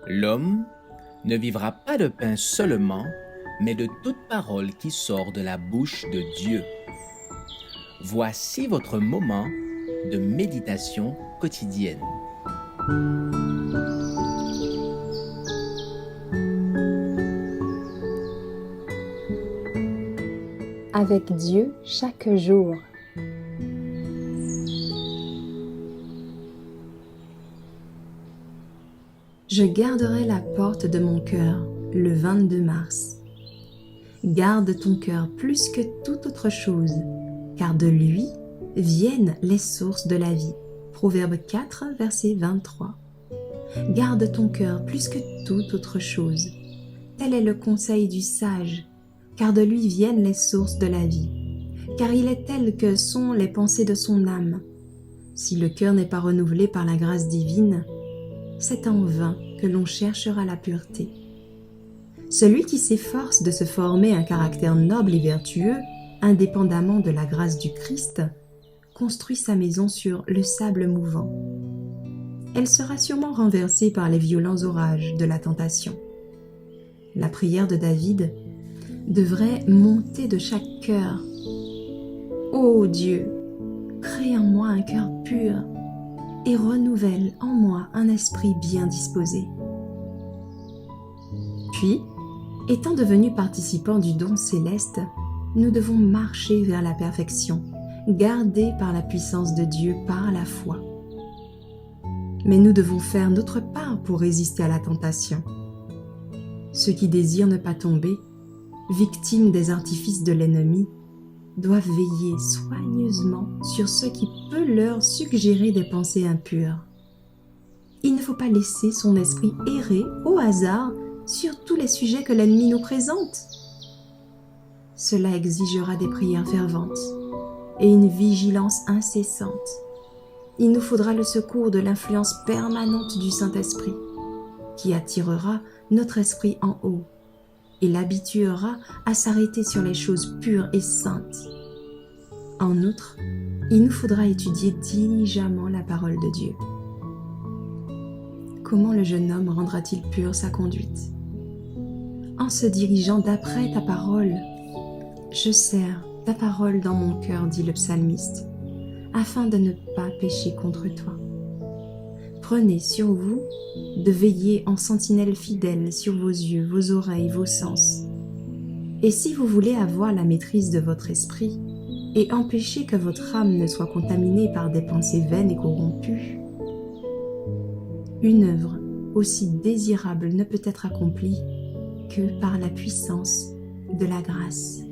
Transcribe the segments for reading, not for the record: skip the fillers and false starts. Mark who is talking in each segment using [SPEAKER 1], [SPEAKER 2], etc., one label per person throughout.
[SPEAKER 1] L'homme ne vivra pas de pain seulement, mais de toute parole qui sort de la bouche de Dieu. Voici votre moment de méditation quotidienne.
[SPEAKER 2] Avec Dieu chaque jour. Je garderai la porte de mon cœur le 22 mars. Garde ton cœur plus que toute autre chose, car de lui viennent les sources de la vie. Proverbe 4, verset 23. Garde ton cœur plus que toute autre chose. Tel est le conseil du sage, car de lui viennent les sources de la vie. Car il est tel que sont les pensées de son âme. Si le cœur n'est pas renouvelé par la grâce divine, c'est en vain que l'on cherchera la pureté. Celui qui s'efforce de se former un caractère noble et vertueux, indépendamment de la grâce du Christ, construit sa maison sur le sable mouvant. Elle sera sûrement renversée par les violents orages de la tentation. La prière de David devrait monter de chaque cœur. Ô Dieu, crée en moi un cœur pur et renouvelle en moi un esprit bien disposé. Puis, étant devenus participants du don céleste, nous devons marcher vers la perfection, gardés par la puissance de Dieu par la foi. Mais nous devons faire notre part pour résister à la tentation. Ceux qui désirent ne pas tomber, victimes des artifices de l'ennemi, doivent veiller soigneusement sur ce qui peut leur suggérer des pensées impures. Il ne faut pas laisser son esprit errer au hasard sur tous les sujets que l'ennemi nous présente. Cela exigera des prières ferventes et une vigilance incessante. Il nous faudra le secours de l'influence permanente du Saint-Esprit, qui attirera notre esprit en haut et l'habituera à s'arrêter sur les choses pures et saintes. En outre, il nous faudra étudier diligemment la parole de Dieu. Comment le jeune homme rendra-t-il pure sa conduite? En se dirigeant d'après ta parole. Je serre ta parole dans mon cœur, dit le psalmiste, afin de ne pas pécher contre toi. Prenez sur vous de veiller en sentinelle fidèle sur vos yeux, vos oreilles, vos sens. Et si vous voulez avoir la maîtrise de votre esprit et empêcher que votre âme ne soit contaminée par des pensées vaines et corrompues, une œuvre aussi désirable ne peut être accomplie que par la puissance de la grâce.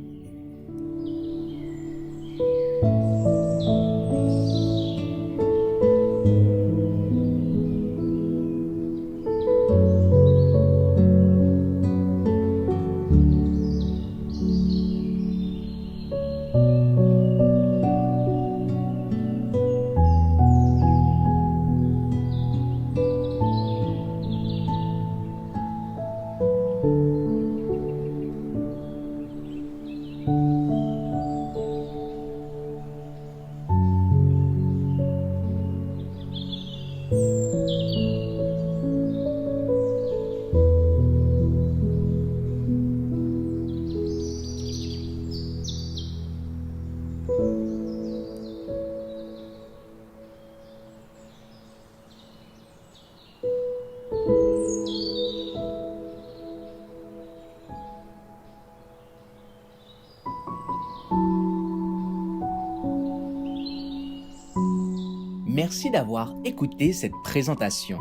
[SPEAKER 1] Merci d'avoir écouté cette présentation.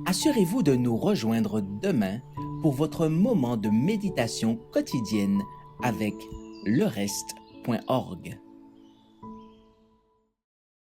[SPEAKER 1] Assurez-vous de nous rejoindre demain pour votre moment de méditation quotidienne avec lereste.org.